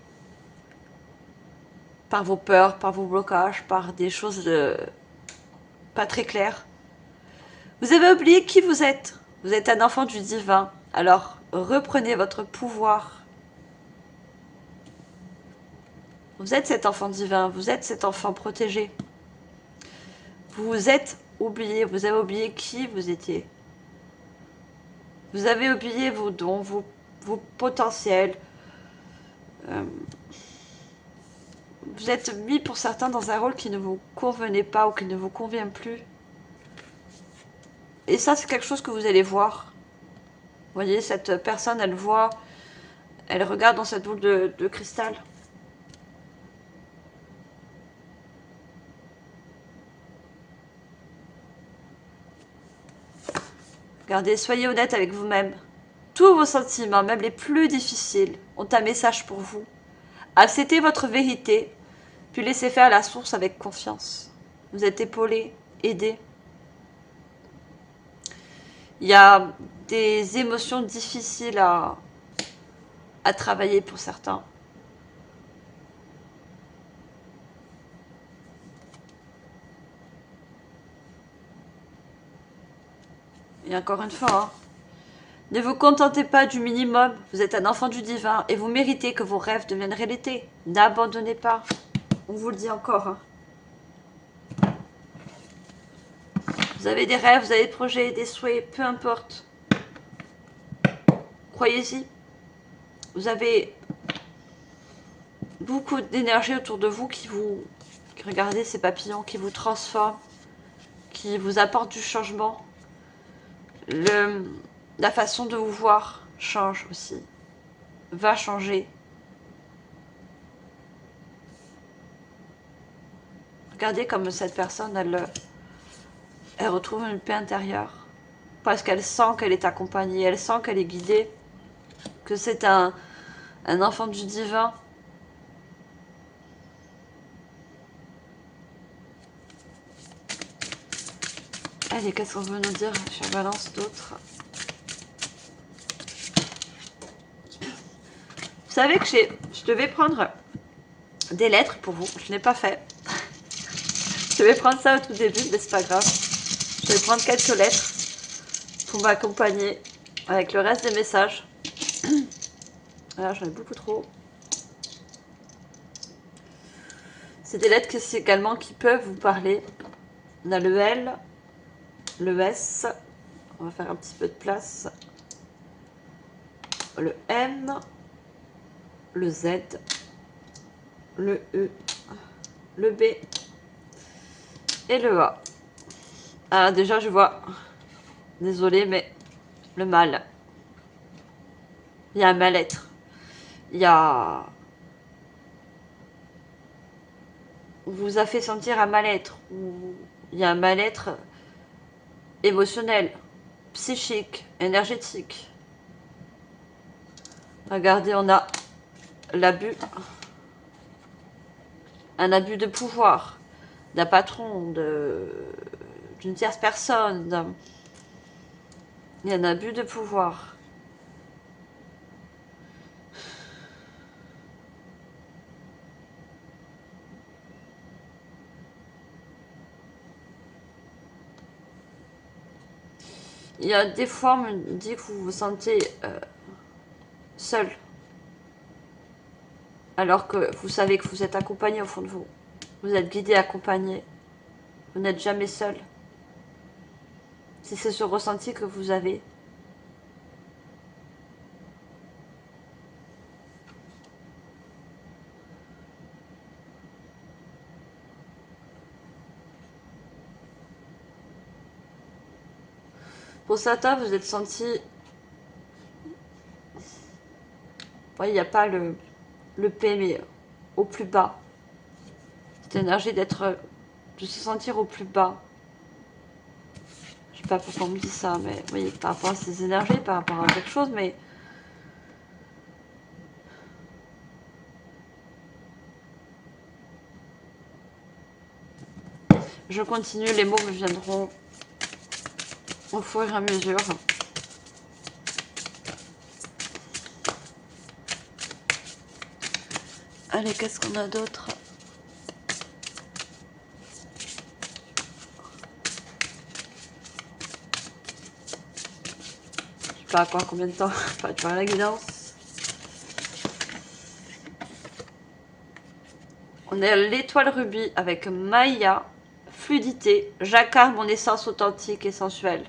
Par vos peurs, par vos blocages, par des choses pas très claires. Vous avez oublié qui vous êtes. Vous êtes un enfant du divin. Alors, reprenez votre pouvoir. Vous êtes cet enfant divin. Vous êtes cet enfant protégé. Vous vous êtes oublié. Vous avez oublié qui vous étiez. Vous avez oublié vos dons, vos potentiels. Vous êtes mis pour certains dans un rôle qui ne vous convenait pas ou qui ne vous convient plus. Et ça, c'est quelque chose que vous allez voir. Vous voyez, cette personne, elle voit, elle regarde dans cette boule de cristal. Regardez, soyez honnête avec vous-même. Tous vos sentiments, même les plus difficiles, ont un message pour vous. Acceptez votre vérité, puis laissez faire la source avec confiance. Vous êtes épaulé, aidé. Il y a des émotions difficiles à travailler pour certains. Et encore une fois, hein, ne vous contentez pas du minimum. Vous êtes un enfant du divin et vous méritez que vos rêves deviennent réalité. N'abandonnez pas. On vous le dit encore. Hein. Vous avez des rêves, vous avez des projets, des souhaits, peu importe. Croyez-y. Vous avez beaucoup d'énergie autour de vous qui vous... Regardez ces papillons qui vous transforment, qui vous apportent du changement. La façon de vous voir change aussi. Va changer. Regardez comme cette personne, elle retrouve une paix intérieure. Parce qu'elle sent qu'elle est accompagnée, elle sent qu'elle est guidée, que c'est un enfant du divin. Allez, qu'est-ce qu'on veut nous dire sur Balance d'autres? Vous savez que je devais prendre des lettres pour vous. Je n'ai pas fait. Je devais prendre ça au tout début, mais c'est pas grave. Je vais prendre quelques lettres pour m'accompagner avec le reste des messages. Voilà, j'en ai beaucoup trop. C'est des lettres également qui peuvent vous parler. On a le L, le S. On va faire un petit peu de place. Le M, le Z, le E, le B et le A. Ah, déjà, je vois. Désolée, mais le mal. Il y a un mal-être. Il y a... On vous a fait sentir un mal-être. Il y a un mal-être émotionnel, psychique, énergétique. Regardez, on a l'abus. Un abus de pouvoir d'un patron, d'une tierce personne. Il y a un abus de pouvoir. Il y a des fois, on me dit que vous vous sentez seul. Alors que vous savez que vous êtes accompagné au fond de vous. Vous êtes guidé, accompagné. Vous n'êtes jamais seul. Si c'est ce ressenti que vous avez. Pour certains, vous êtes senti... Oui, il n'y a pas le P, mais au plus bas. Cette énergie de se sentir au plus bas. Je sais pas pourquoi on me dit ça, mais oui, par rapport à ces énergies, par rapport à quelque chose, mais... Je continue, les mots me viendront au fur et à mesure. Allez, qu'est-ce qu'on a d'autre? Je sais pas à quoi, combien de temps. Enfin, tu vois la guidance. On a l'étoile rubis avec Maya, fluidité. J'incarne mon essence authentique et sensuelle.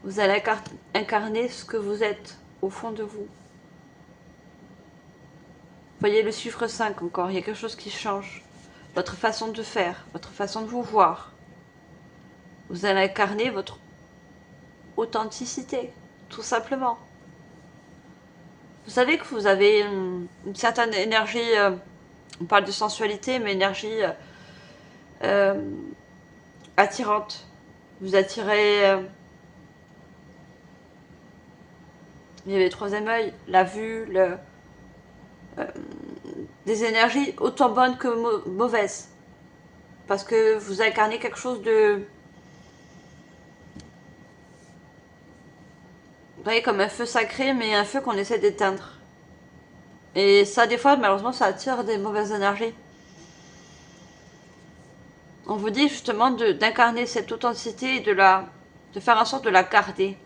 Vous allez incarner ce que vous êtes au fond de vous. Voyez le chiffre 5 encore, il y a quelque chose qui change. Votre façon de faire, votre façon de vous voir. Vous allez incarner votre authenticité, tout simplement. Vous savez que vous avez une certaine énergie, on parle de sensualité, mais énergie attirante. Vous attirez, il y avait le troisième œil, la vue, des énergies autant bonnes que mauvaises. Parce que vous incarnez quelque chose de... Vous voyez, comme un feu sacré, mais un feu qu'on essaie d'éteindre. Et ça, des fois, malheureusement, ça attire des mauvaises énergies. On vous dit justement d'incarner cette authenticité et de faire en sorte de la garder.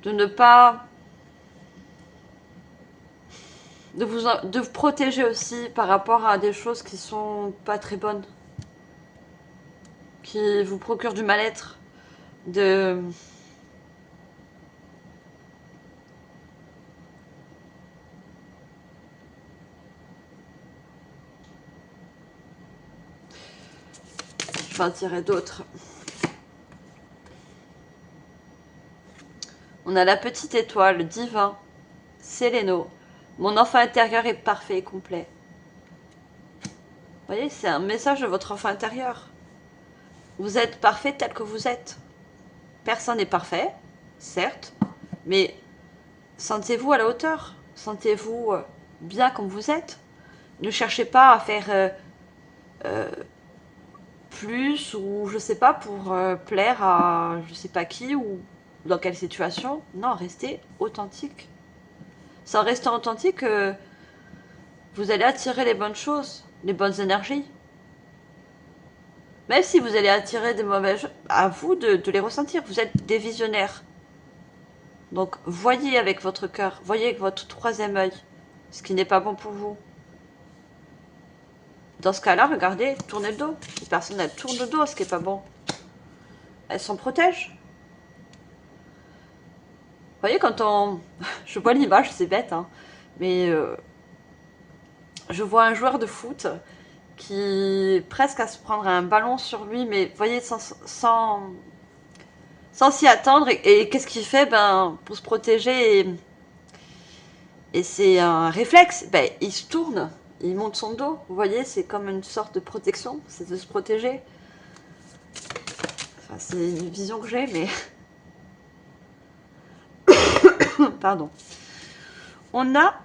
De ne pas... De vous protéger aussi par rapport à des choses qui sont pas très bonnes. Qui vous procurent du mal-être. De... Je vais en tirer d'autres. On a la petite étoile divin, Séléno. Mon enfant intérieur est parfait et complet. Vous voyez, c'est un message de votre enfant intérieur. Vous êtes parfait tel que vous êtes. Personne n'est parfait, certes, mais sentez-vous à la hauteur. Sentez-vous bien comme vous êtes. Ne cherchez pas à faire plus ou je sais pas pour plaire à je sais pas qui ou dans quelle situation. Non, restez authentique. Sans rester authentique, vous allez attirer les bonnes choses, les bonnes énergies. Même si vous allez attirer des mauvaises choses, à vous de les ressentir. Vous êtes des visionnaires. Donc, voyez avec votre cœur, voyez avec votre troisième œil ce qui n'est pas bon pour vous. Dans ce cas-là, regardez, tournez le dos. Les personnes, elles tournent le dos à ce qui n'est pas bon. Elles s'en protègent. Vous voyez, quand on... Je vois l'image, c'est bête, hein, mais je vois un joueur de foot qui presque à se prendre un ballon sur lui, mais vous voyez, sans s'y attendre. Et qu'est-ce qu'il fait? Ben, pour se protéger, et c'est un réflexe, ben, il se tourne, il monte son dos. Vous voyez, c'est comme une sorte de protection, c'est de se protéger. Enfin, c'est une vision que j'ai, mais... Pardon. On a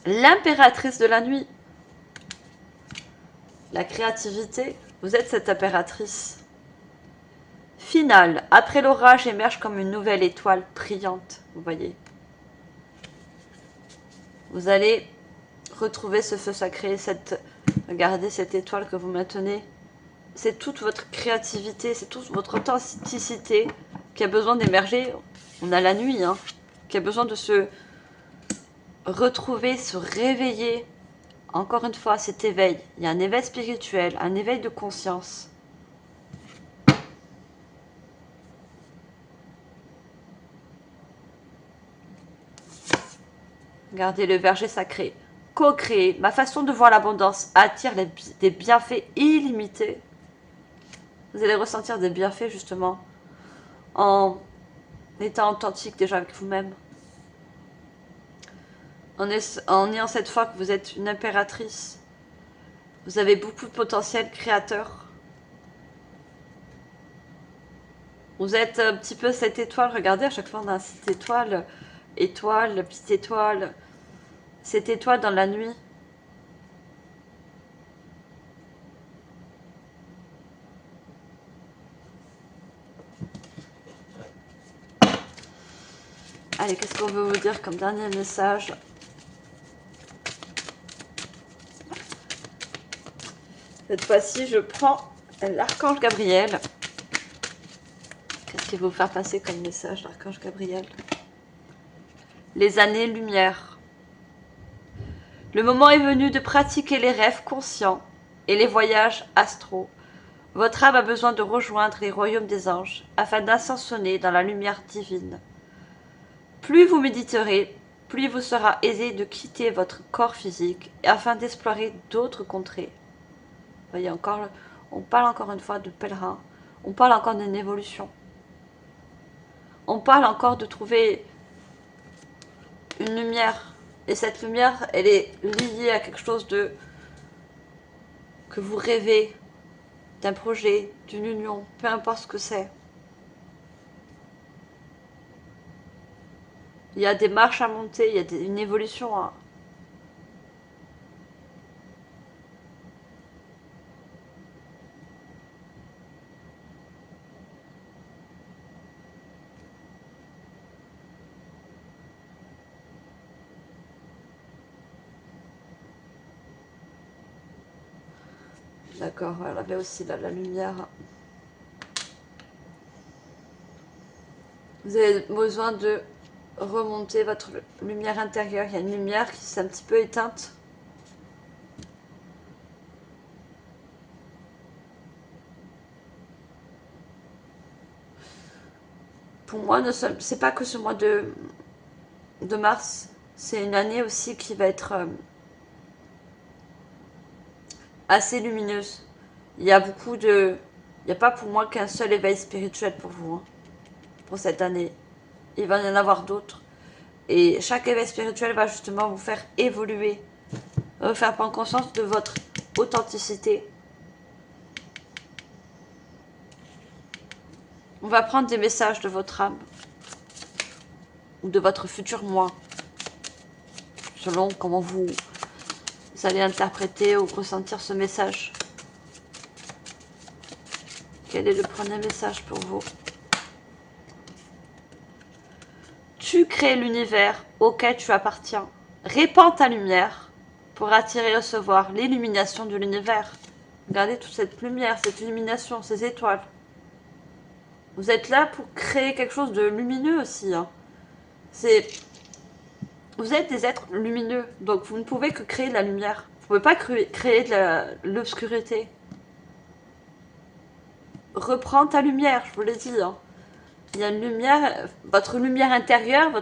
l'impératrice de la nuit. La créativité, vous êtes cette impératrice. Finale, après l'orage émerge comme une nouvelle étoile brillante, vous voyez. Vous allez retrouver ce feu sacré, regardez cette étoile que vous maintenez. C'est toute votre créativité, c'est toute votre authenticité qui a besoin d'émerger. On a la nuit, hein, qui a besoin de se retrouver, se réveiller. Encore une fois, cet éveil. Il y a un éveil spirituel, un éveil de conscience. Regardez le verger sacré. Co-créer. Ma façon de voir l'abondance attire des bienfaits illimités. Vous allez ressentir des bienfaits justement en étant authentique déjà avec vous-même. En ayant cette foi que vous êtes une impératrice. Vous avez beaucoup de potentiel créateur. Vous êtes un petit peu cette étoile. Regardez, à chaque fois on a cette étoile, petite étoile. Cette étoile dans la nuit. Allez, qu'est-ce qu'on veut vous dire comme dernier message? Cette fois-ci, je prends l'archange Gabriel. Qu'est-ce qu'il va vous faire passer comme message, l'archange Gabriel? Les années-lumière. Le moment est venu de pratiquer les rêves conscients et les voyages astraux. Votre âme a besoin de rejoindre les royaumes des anges afin d'ascensionner dans la lumière divine. Plus vous méditerez, plus il vous sera aisé de quitter votre corps physique afin d'explorer d'autres contrées. Vous voyez, encore, on parle encore une fois de pèlerin, on parle encore d'une évolution. On parle encore de trouver une lumière. Et cette lumière, elle est liée à quelque chose de que vous rêvez, d'un projet, d'une union, peu importe ce que c'est. Il y a des marches à monter, il y a une évolution à... D'accord, elle avait aussi là, la lumière. Vous avez besoin de remonter votre lumière intérieure. Il y a une lumière qui s'est un petit peu éteinte. Pour moi, c'est pas que ce mois de mars. C'est une année aussi qui va être assez lumineuse. Il y a beaucoup de... Il n'y a pas pour moi qu'un seul éveil spirituel pour vous, hein, pour cette année. Il va y en avoir d'autres. Et chaque éveil spirituel va justement vous faire évoluer, vous faire prendre conscience de votre authenticité. On va prendre des messages de votre âme ou de votre futur moi, selon comment vous allez interpréter ou ressentir ce message. Quel est le premier message pour vous? Tu crées l'univers auquel tu appartiens. Répands ta lumière pour attirer et recevoir l'illumination de l'univers. Regardez toute cette lumière, cette illumination, ces étoiles. Vous êtes là pour créer quelque chose de lumineux aussi. Hein. Vous êtes des êtres lumineux, donc vous ne pouvez que créer de la lumière. Vous ne pouvez pas créer de l'obscurité. Reprends ta lumière, je vous l'ai dit. Hein. Il y a une lumière, votre lumière intérieure,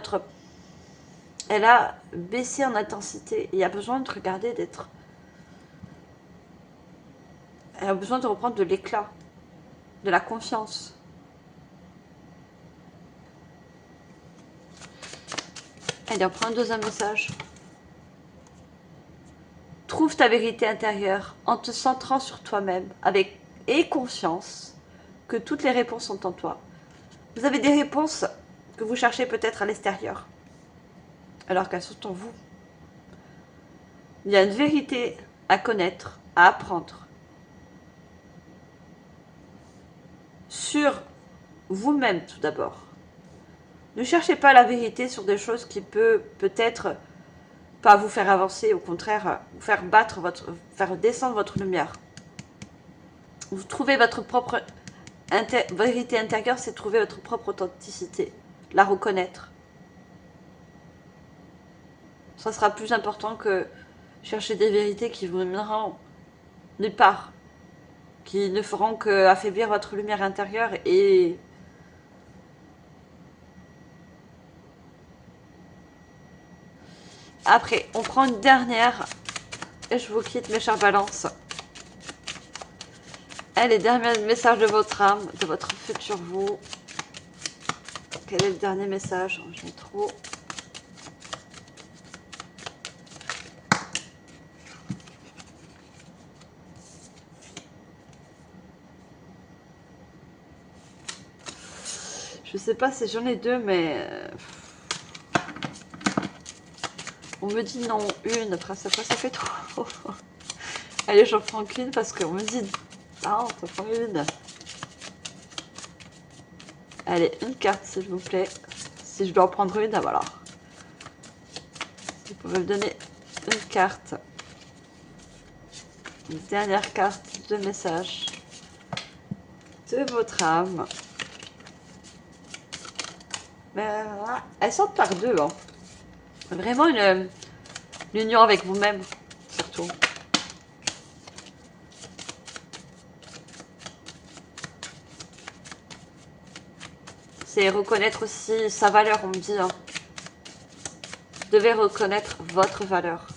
elle a baissé en intensité. Il y a besoin de regarder, d'être... Elle a besoin de reprendre de l'éclat, de la confiance. Allez, on prend un deuxième message. Trouve ta vérité intérieure en te centrant sur toi-même avec et confiance que toutes les réponses sont en toi. Vous avez des réponses que vous cherchez peut-être à l'extérieur, alors qu'elles sont en vous. Il y a une vérité à connaître, à apprendre. Sur vous-même tout d'abord. Ne cherchez pas la vérité sur des choses qui peut-être pas vous faire avancer, au contraire, vous faire faire descendre votre lumière. Vous trouvez votre propre vérité intérieure, c'est trouver votre propre authenticité, la reconnaître. Ça sera plus important que chercher des vérités qui vous mèneront nulle part, qui ne feront qu'affaiblir votre lumière intérieure et après, on prend une dernière et je vous quitte mes chers balances. Allez, dernier message de votre âme, de votre futur vous. Quel est le dernier message? Je mets trop. Je sais pas si j'en ai deux, mais... On me dit non, une, après ça fait trop. Allez, j'en prends qu'une parce qu'on me dit... Ah, on t'en prend une. Allez, une carte s'il vous plaît. Si je dois en prendre une, voilà. Vous pouvez me donner une carte. Une dernière carte de message de votre âme. Mais elles sortent par deux. Hein. Vraiment une union avec vous-même, surtout. C'est reconnaître aussi sa valeur, on me dit. Hein. devez reconnaître votre valeur.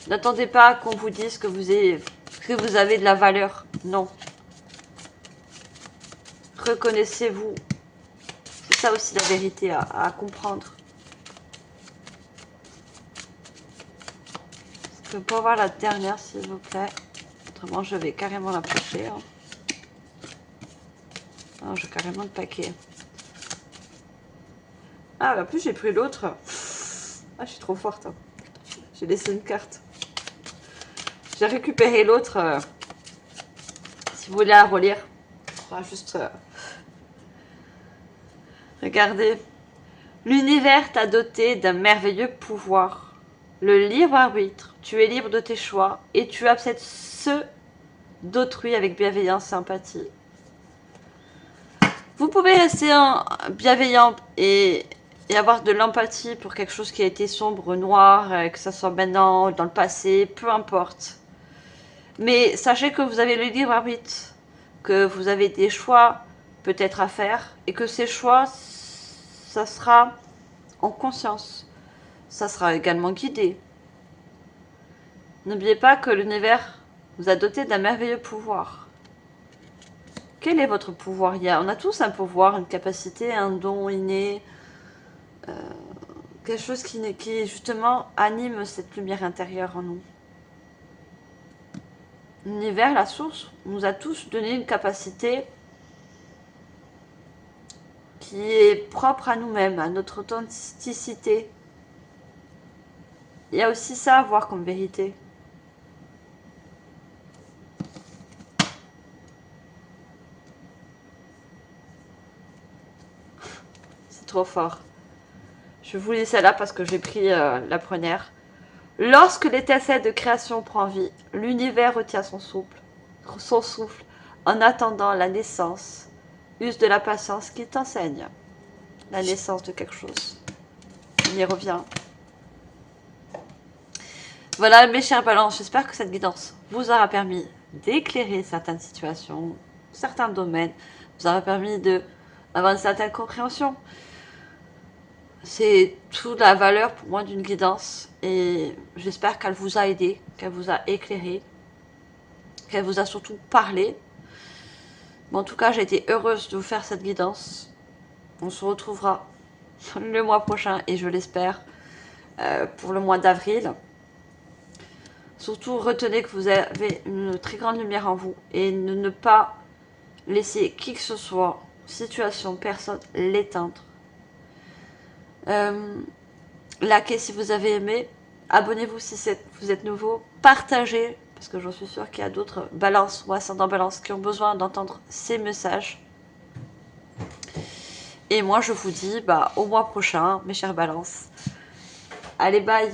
N'attendez pas qu'on vous dise que vous avez de la valeur. Non. Reconnaissez-vous. C'est ça aussi la vérité à comprendre. Je peux pas voir la dernière, s'il vous plaît. Autrement, je vais carrément la pocher. Hein. Non, j'ai carrément le paquet. Ah, en plus, j'ai pris l'autre. Ah, je suis trop forte. Hein. J'ai laissé une carte. J'ai récupéré l'autre. Si vous voulez la relire. On va juste... Regardez. L'univers t'a doté d'un merveilleux pouvoir. Le libre arbitre. Tu es libre de tes choix. Et tu acceptes ceux d'autrui avec bienveillance et empathie. Vous pouvez rester bienveillant et avoir de l'empathie pour quelque chose qui a été sombre, noir, que ça soit maintenant, dans le passé, peu importe. Mais sachez que vous avez le libre arbitre, que vous avez des choix peut-être à faire et que ces choix, ça sera en conscience. Ça sera également guidé. N'oubliez pas que l'univers vous a doté d'un merveilleux pouvoir. Quel est votre pouvoir? On a tous un pouvoir, une capacité, un don inné, quelque chose qui justement anime cette lumière intérieure en nous. L'univers, la source, nous a tous donné une capacité qui est propre à nous-mêmes, à notre authenticité. Il y a aussi ça à voir comme vérité. C'est trop fort. Je vous lis celle-là parce que j'ai pris la première. Lorsque l'étincelle de création prend vie, l'univers retient son souffle en attendant la naissance. Use de la patience qui t'enseigne. La naissance de quelque chose. On y revient. Voilà mes chers balances, j'espère que cette guidance vous aura permis d'éclairer certaines situations, certains domaines, vous aura permis d'avoir une certaine compréhension. C'est toute la valeur pour moi d'une guidance et j'espère qu'elle vous a aidé, qu'elle vous a éclairé, qu'elle vous a surtout parlé. Mais en tout cas, j'ai été heureuse de vous faire cette guidance. On se retrouvera le mois prochain et je l'espère pour le mois d'avril. Surtout, retenez que vous avez une très grande lumière en vous et ne pas laisser qui que ce soit, situation, personne, l'éteindre. Likez si vous avez aimé, abonnez-vous si vous êtes nouveau, partagez, parce que j'en suis sûre qu'il y a d'autres balances ou ascendants balance qui ont besoin d'entendre ces messages. Et moi, je vous dis au mois prochain, mes chères balances. Allez, bye!